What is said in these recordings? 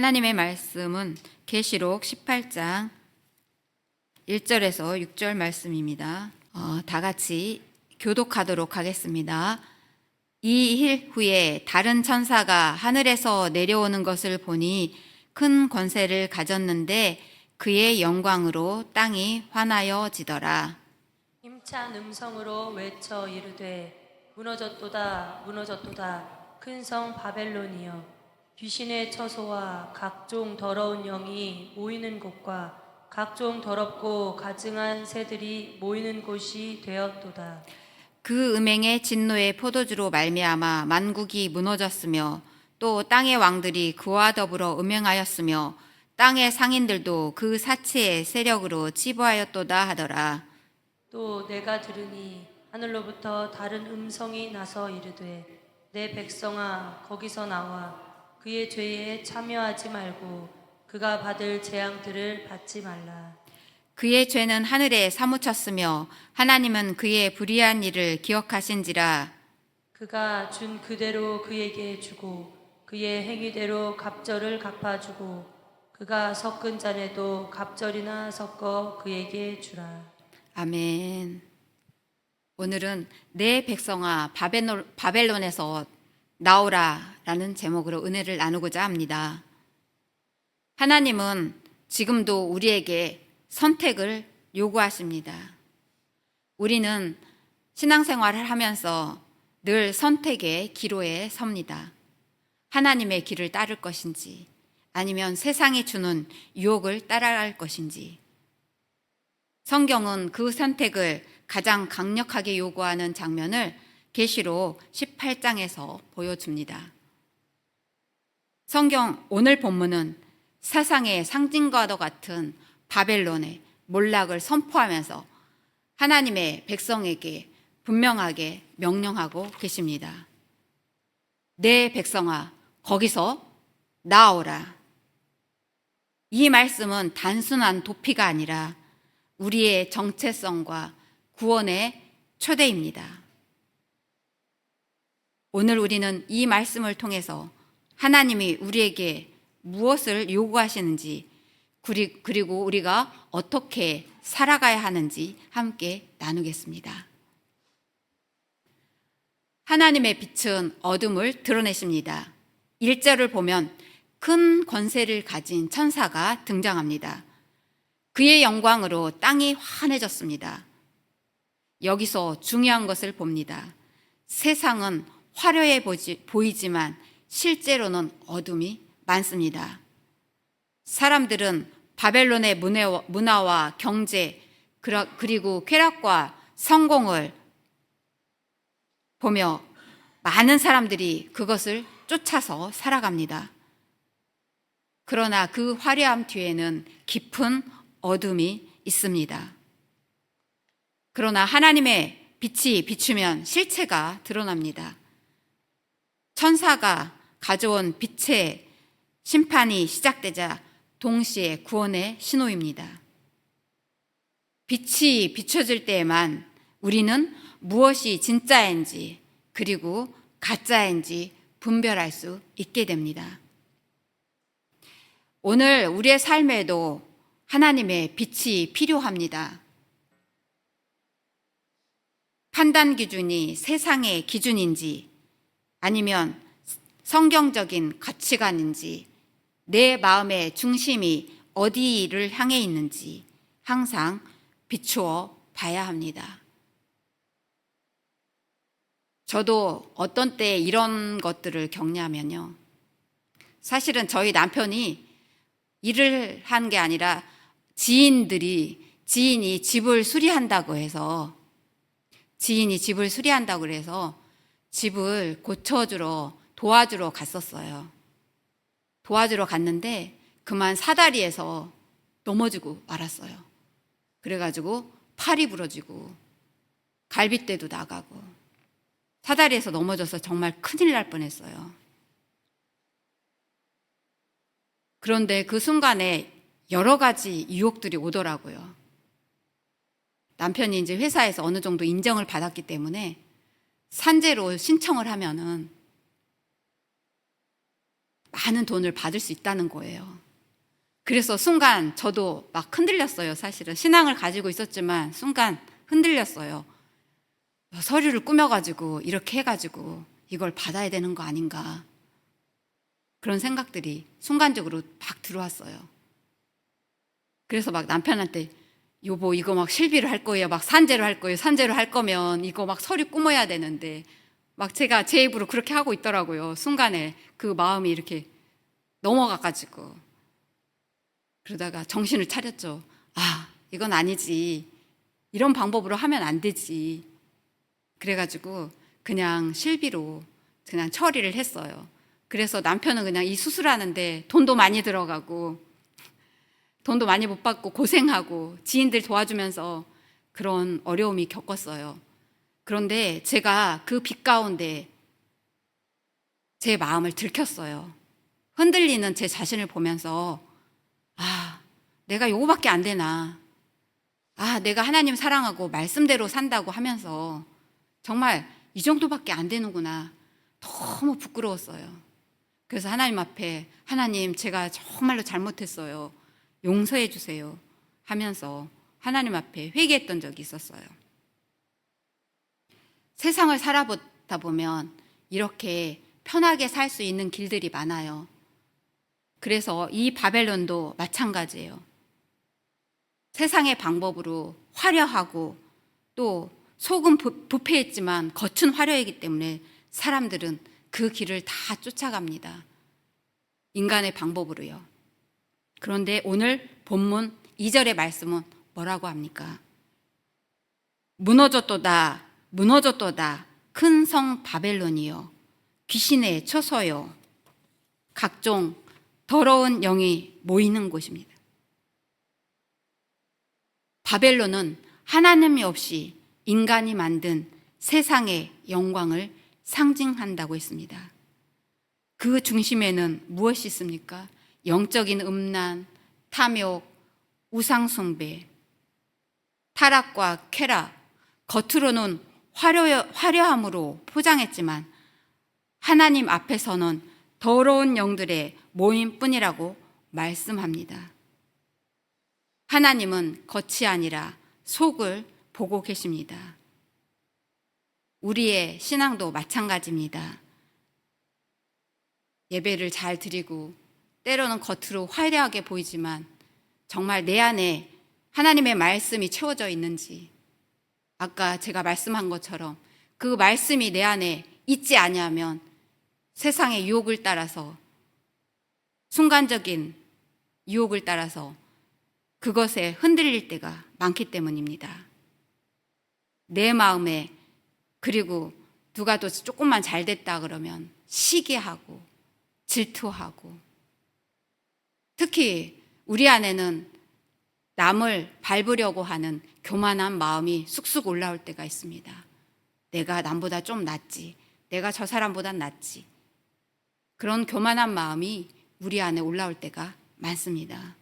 하나님의 말씀은 계시록 18장 1절에서 6절 말씀입니다. 다 같이 교독하도록 하겠습니다. 이 일 후에 다른 천사가 하늘에서 내려오는 것을 보니 큰 권세를 가졌는데 그의 영광으로 땅이 환하여지더라. 힘찬 음성으로 외쳐 이르되 무너졌도다 무너졌도다 큰 성 바벨론이여 귀신의 처소와 각종 더러운 영이 모이는 곳과 각종 더럽고 가증한 새들이 모이는 곳이 되었도다. 그 음행의 진노의 포도주로 말미암아 만국이 무너졌으며 또 땅의 왕들이 그와 더불어 음행하였으며 땅의 상인들도 그 사체의 세력으로 치부하였도다 하더라. 또 내가 들으니 하늘로부터 다른 음성이 나서 이르되 내 백성아 거기서 나와 그의 죄에 참여하지 말고 그가 받을 재앙들을 받지 말라. 그의 죄는 하늘에 사무쳤으며 하나님은 그의 불의한 일을 기억하신지라. 그가 준 그대로 그에게 주고 그의 행위대로 갑절을 갚아주고 그가 섞은 잔에도 갑절이나 섞어 그에게 주라. 아멘. 오늘은 내 백성아 바벨론에서 나오라 라는 제목으로 은혜를 나누고자 합니다. 하나님은 지금도 우리에게 선택을 요구하십니다. 우리는 신앙생활을 하면서 늘 선택의 기로에 섭니다. 하나님의 길을 따를 것인지 아니면 세상이 주는 유혹을 따라갈 것인지. 성경은 그 선택을 가장 강력하게 요구하는 장면을 계시록 18장에서 보여줍니다. 성경 오늘 본문은 세상의 상징과도 같은 바벨론의 몰락을 선포하면서 하나님의 백성에게 분명하게 명령하고 계십니다. 내 백성아, 거기서 나오라. 이 말씀은 단순한 도피가 아니라 우리의 정체성과 구원의 초대입니다. 오늘 우리는 이 말씀을 통해서 하나님이 우리에게 무엇을 요구하시는지 그리고 우리가 어떻게 살아가야 하는지 함께 나누겠습니다. 하나님의 빛은 어둠을 드러내십니다. 1절을 보면 큰 권세를 가진 천사가 등장합니다. 그의 영광으로 땅이 환해졌습니다. 여기서 중요한 것을 봅니다. 세상은 화려해 보이지만 실제로는 어둠이 많습니다. 사람들은 바벨론의 문화와 경제 그리고 쾌락과 성공을 보며 많은 사람들이 그것을 쫓아서 살아갑니다. 그러나 그 화려함 뒤에는 깊은 어둠이 있습니다. 그러나 하나님의 빛이 비추면 실체가 드러납니다. 천사가 가져온 빛의 심판이 시작되자 동시에 구원의 신호입니다. 빛이 비춰질 때에만 우리는 무엇이 진짜인지 그리고 가짜인지 분별할 수 있게 됩니다. 오늘 우리의 삶에도 하나님의 빛이 필요합니다. 판단 기준이 세상의 기준인지 아니면 성경적인 가치관인지 내 마음의 중심이 어디를 향해 있는지 항상 비추어 봐야 합니다. 저도 어떤 때 이런 것들을 겪냐면요. 사실은 저희 남편이 일을 한 게 아니라 지인이 집을 수리한다고 해서 집을 고쳐주러 도와주러 갔었어요. 도와주러 갔는데 그만 사다리에서 넘어지고 말았어요. 그래가지고 팔이 부러지고 갈비뼈도 나가고 사다리에서 넘어져서 정말 큰일 날 뻔했어요. 그런데 그 순간에 여러 가지 유혹들이 오더라고요. 남편이 이제 회사에서 어느 정도 인정을 받았기 때문에 산재로 신청을 하면은 많은 돈을 받을 수 있다는 거예요. 그래서 순간 저도 막 흔들렸어요. 사실은 신앙을 가지고 있었지만 순간 흔들렸어요. 서류를 꾸며가지고 이렇게 해가지고 이걸 받아야 되는 거 아닌가, 그런 생각들이 순간적으로 막 들어왔어요. 그래서 막 남편한테 여보 이거 막 실비로 할 거예요, 막 산재로 할 거예요, 산재로 할 거면 이거 막 서류 꾸며야 되는데, 막 제가 제 입으로 그렇게 하고 있더라고요. 순간에 그 마음이 이렇게 넘어가가지고. 그러다가 정신을 차렸죠. 아, 이건 아니지, 이런 방법으로 하면 안 되지. 그래가지고 그냥 실비로 그냥 처리를 했어요. 그래서 남편은 그냥 이 수술하는데 돈도 많이 들어가고 돈도 많이 못 받고 고생하고 지인들 도와주면서 그런 어려움이 겪었어요. 그런데 제가 그 빛 가운데 제 마음을 들켰어요. 흔들리는 제 자신을 보면서, 아, 내가 요거밖에 안 되나, 아, 내가 하나님 사랑하고 말씀대로 산다고 하면서 정말 이 정도밖에 안 되는구나, 너무 부끄러웠어요. 그래서 하나님 앞에, 하나님 제가 정말로 잘못했어요, 용서해 주세요 하면서 하나님 앞에 회개했던 적이 있었어요. 세상을 살아보다 보면 이렇게 편하게 살 수 있는 길들이 많아요. 그래서 이 바벨론도 마찬가지예요. 세상의 방법으로 화려하고 또 속은 부패했지만 겉은 화려하기 때문에 사람들은 그 길을 다 쫓아갑니다. 인간의 방법으로요. 그런데 오늘 본문 2절의 말씀은 뭐라고 합니까? 무너졌도다, 무너졌도다, 큰 성 바벨론이요, 귀신의 처소요, 각종 더러운 영이 모이는 곳입니다. 바벨론은 하나님이 없이 인간이 만든 세상의 영광을 상징한다고 했습니다. 그 중심에는 무엇이 있습니까? 영적인 음란, 탐욕, 우상숭배, 타락과 쾌락, 겉으로는 화려함으로 포장했지만 하나님 앞에서는 더러운 영들의 모임뿐이라고 말씀합니다. 하나님은 겉이 아니라 속을 보고 계십니다. 우리의 신앙도 마찬가지입니다. 예배를 잘 드리고 때로는 겉으로 화려하게 보이지만 정말 내 안에 하나님의 말씀이 채워져 있는지, 아까 제가 말씀한 것처럼 그 말씀이 내 안에 있지 아니하면 세상의 유혹을 따라서, 순간적인 유혹을 따라서 그것에 흔들릴 때가 많기 때문입니다. 내 마음에, 그리고 누가 또 조금만 잘 됐다 그러면 시기하고 질투하고, 특히 우리 안에는 남을 밟으려고 하는 교만한 마음이 쑥쑥 올라올 때가 있습니다. 내가 남보다 좀 낫지, 내가 저 사람보단 낫지, 그런 교만한 마음이 우리 안에 올라올 때가 많습니다.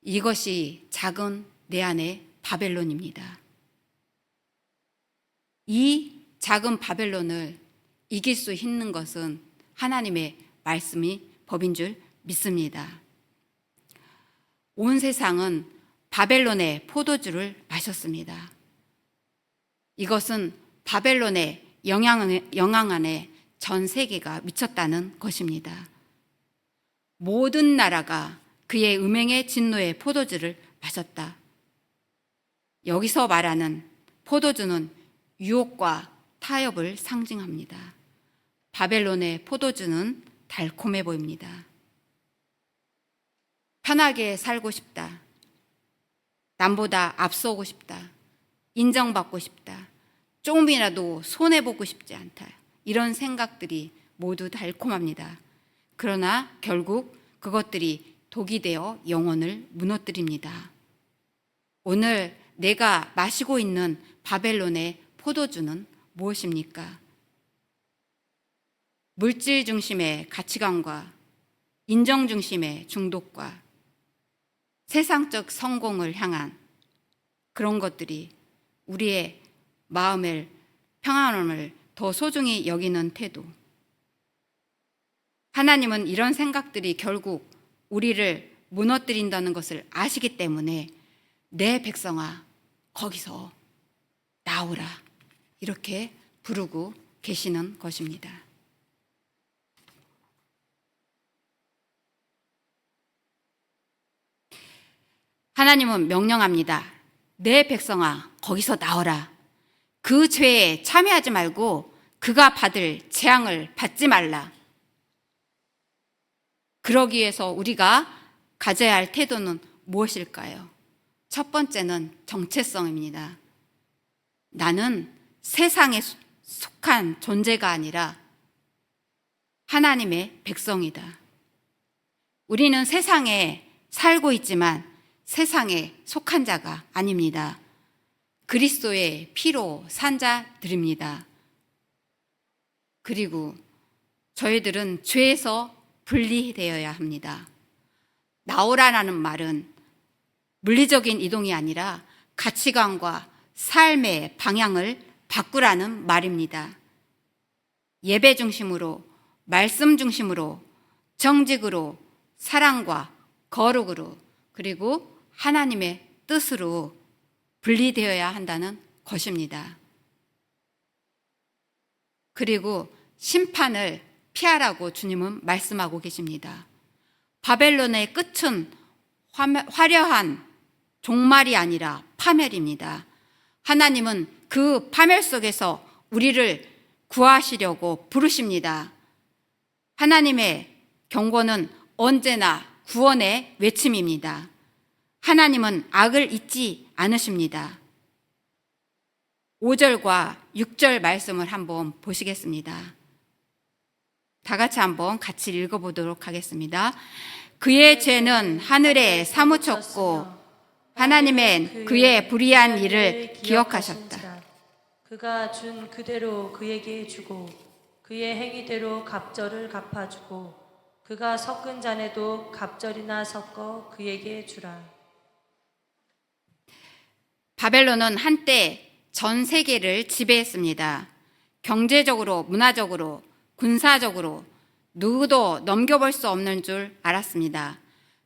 이것이 작은 내 안의 바벨론입니다. 이 작은 바벨론을 이길 수 있는 것은 하나님의 말씀이 법인 줄 믿습니다. 온 세상은 바벨론의 포도주를 마셨습니다. 이것은 바벨론의 영향 안에 전 세계가 미쳤다는 것입니다. 모든 나라가 그의 음행의 진노의 포도주를 마셨다. 여기서 말하는 포도주는 유혹과 타협을 상징합니다. 바벨론의 포도주는 달콤해 보입니다. 편하게 살고 싶다, 남보다 앞서고 싶다, 인정받고 싶다, 조금이라도 손해보고 싶지 않다, 이런 생각들이 모두 달콤합니다. 그러나 결국 그것들이 독이 되어 영혼을 무너뜨립니다. 오늘 내가 마시고 있는 바벨론의 포도주는 무엇입니까? 물질 중심의 가치관과 인정 중심의 중독과 세상적 성공을 향한 그런 것들이 우리의 마음의 평안함을 더 소중히 여기는 태도, 하나님은 이런 생각들이 결국 우리를 무너뜨린다는 것을 아시기 때문에 내 백성아 거기서 나오라 이렇게 부르고 계시는 것입니다. 하나님은 명령합니다. 내 백성아 거기서 나오라. 그 죄에 참여하지 말고 그가 받을 재앙을 받지 말라. 그러기 위해서 우리가 가져야 할 태도는 무엇일까요? 첫 번째는 정체성입니다. 나는 세상에 속한 존재가 아니라 하나님의 백성이다. 우리는 세상에 살고 있지만 세상에 속한 자가 아닙니다. 그리스도의 피로 산 자들입니다. 그리고 저희들은 죄에서 분리되어야 합니다. 나오라라는 말은 물리적인 이동이 아니라 가치관과 삶의 방향을 바꾸라는 말입니다. 예배 중심으로, 말씀 중심으로, 정직으로, 사랑과 거룩으로, 그리고 하나님의 뜻으로 분리되어야 한다는 것입니다. 그리고 심판을 피하라고 주님은 말씀하고 계십니다. 바벨론의 끝은 화려한 종말이 아니라 파멸입니다. 하나님은 그 파멸 속에서 우리를 구하시려고 부르십니다. 하나님의 경고는 언제나 구원의 외침입니다. 하나님은 악을 잊지 않으십니다. 5절과 6절 말씀을 한번 보시겠습니다. 다 같이 읽어보도록 하겠습니다. 그의 죄는 하늘에 사무쳤고 하나님은 그의 불의한 일을 기억하셨다. 그가 준 그대로 그에게 주고 그의 행위대로 갑절을 갚아주고 그가 섞은 잔에도 갑절이나 섞어 그에게 주라. 바벨론은 한때 전 세계를 지배했습니다. 경제적으로, 문화적으로, 군사적으로 누구도 넘겨볼 수 없는 줄 알았습니다.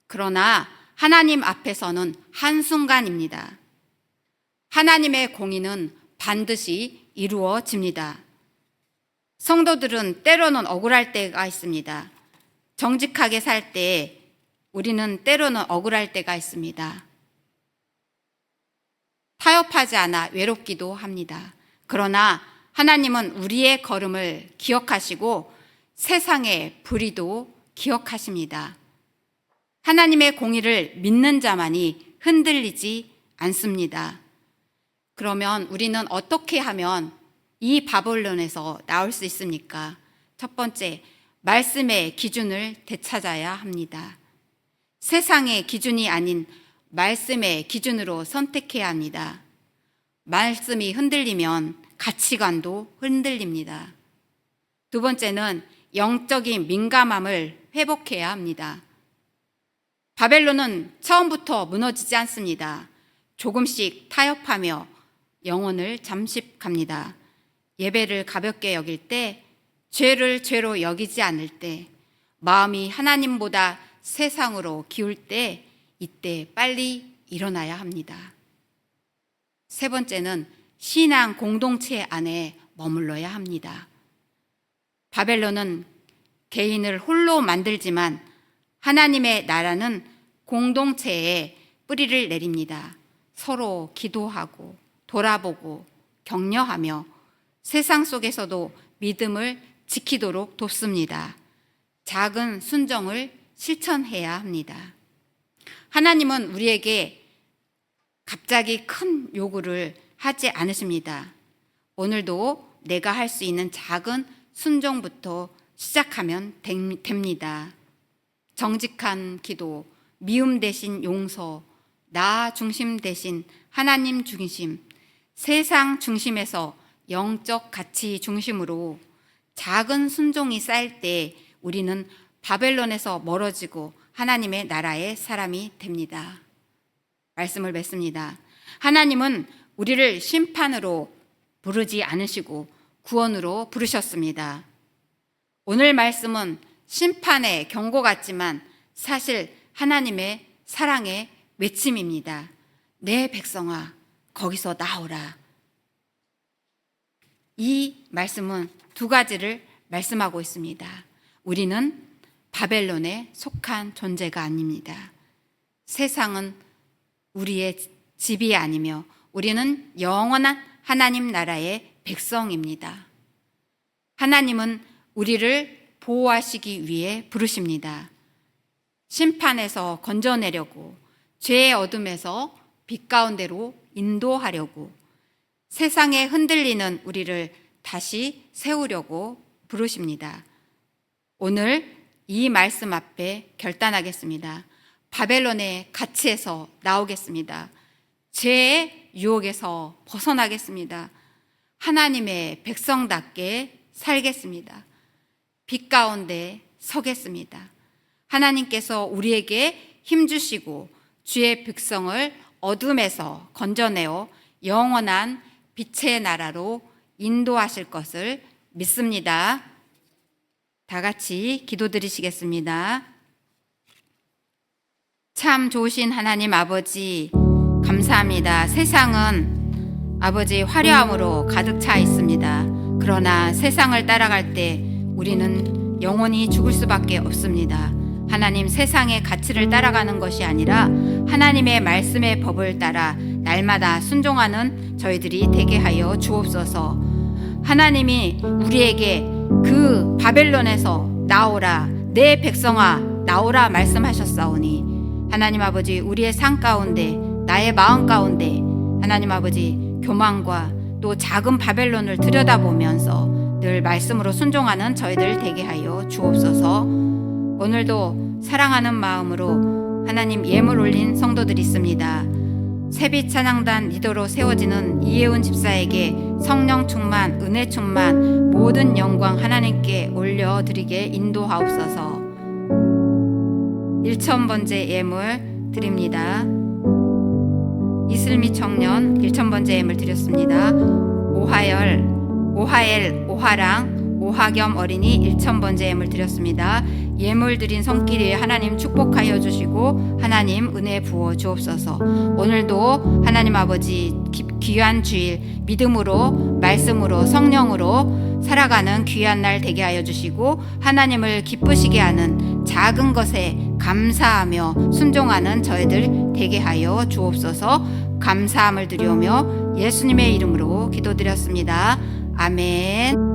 그러나 하나님 앞에서는 한순간입니다. 하나님의 공의는 반드시 이루어집니다. 성도들은 때로는 억울할 때가 있습니다. 정직하게 살 때 우리는 때로는 억울할 때가 있습니다. 타협하지 않아 외롭기도 합니다. 그러나 하나님은 우리의 걸음을 기억하시고 세상의 불의도 기억하십니다. 하나님의 공의를 믿는 자만이 흔들리지 않습니다. 그러면 우리는 어떻게 하면 이 바벨론에서 나올 수 있습니까? 첫 번째, 말씀의 기준을 되찾아야 합니다. 세상의 기준이 아닌 말씀의 기준으로 선택해야 합니다. 말씀이 흔들리면 가치관도 흔들립니다. 두 번째는 영적인 민감함을 회복해야 합니다. 바벨론은 처음부터 무너지지 않습니다. 조금씩 타협하며 영혼을 잠식합니다. 예배를 가볍게 여길 때, 죄를 죄로 여기지 않을 때, 마음이 하나님보다 세상으로 기울 때, 이때 빨리 일어나야 합니다. 세 번째는 신앙 공동체 안에 머물러야 합니다. 바벨론은 개인을 홀로 만들지만 하나님의 나라는 공동체에 뿌리를 내립니다. 서로 기도하고 돌아보고 격려하며 세상 속에서도 믿음을 지키도록 돕습니다. 작은 순종을 실천해야 합니다. 하나님은 우리에게 갑자기 큰 요구를 하지 않으십니다. 오늘도 내가 할 수 있는 작은 순종부터 시작하면 됩니다. 정직한 기도, 미움 대신 용서, 나 중심 대신 하나님 중심, 세상 중심에서 영적 가치 중심으로 작은 순종이 쌓일 때 우리는 바벨론에서 멀어지고 하나님의 나라의 사람이 됩니다. 말씀을 맺습니다. 하나님은 우리를 심판으로 부르지 않으시고 구원으로 부르셨습니다. 오늘 말씀은 심판의 경고 같지만 사실 하나님의 사랑의 외침입니다. 내 백성아, 거기서 나오라. 이 말씀은 두 가지를 말씀하고 있습니다. 우리는 바벨론에 속한 존재가 아닙니다. 세상은 우리의 집이 아니며 우리는 영원한 하나님 나라의 백성입니다. 하나님은 우리를 보호하시기 위해 부르십니다. 심판에서 건져내려고, 죄의 어둠에서 빛 가운데로 인도하려고, 세상에 흔들리는 우리를 다시 세우려고 부르십니다. 오늘 이 말씀 앞에 결단하겠습니다. 바벨론의 가치에서 나오겠습니다. 죄의 유혹에서 벗어나겠습니다. 하나님의 백성답게 살겠습니다. 빛 가운데 서겠습니다. 하나님께서 우리에게 힘주시고 주의 백성을 어둠에서 건져내어 영원한 빛의 나라로 인도하실 것을 믿습니다. 다 같이 기도드리시겠습니다. 참 좋으신 하나님 아버지, 감사합니다. 세상은 아버지 화려함으로 가득 차 있습니다. 그러나 세상을 따라갈 때 우리는 영원히 죽을 수밖에 없습니다. 하나님, 세상의 가치를 따라가는 것이 아니라 하나님의 말씀의 법을 따라 날마다 순종하는 저희들이 되게 하여 주옵소서. 하나님이 우리에게 그 바벨론에서 나오라, 내 백성아 나오라 말씀하셨사오니 하나님 아버지, 우리의 삶 가운데, 나의 마음 가운데 하나님 아버지 교만과 또 작은 바벨론을 들여다보면서 늘 말씀으로 순종하는 저희들 되게 하여 주옵소서. 오늘도 사랑하는 마음으로 하나님 예물 올린 성도들이 있습니다. 새빛 찬양단 리더로 세워지는 이혜훈 집사에게 성령 충만, 은혜 충만, 모든 영광 하나님께 올려드리게 인도하옵소서. 1,000번째 예물 드립니다. 이슬미 청년 1,000번째 예물 드렸습니다. 오하엘, 오하랑, 오하겸 어린이 1,000번째 예물 드렸습니다. 예물 드린 손길에 하나님 축복하여 주시고 하나님 은혜 부어 주옵소서. 오늘도 하나님 아버지 귀한 주일 믿음으로, 말씀으로, 성령으로 살아가는 귀한 날 되게 하여 주시고 하나님을 기쁘시게 하는 작은 것에 감사하며 순종하는 저희들 되게 하여 주옵소서. 감사함을 드리오며 예수님의 이름으로 기도드렸습니다. 아멘.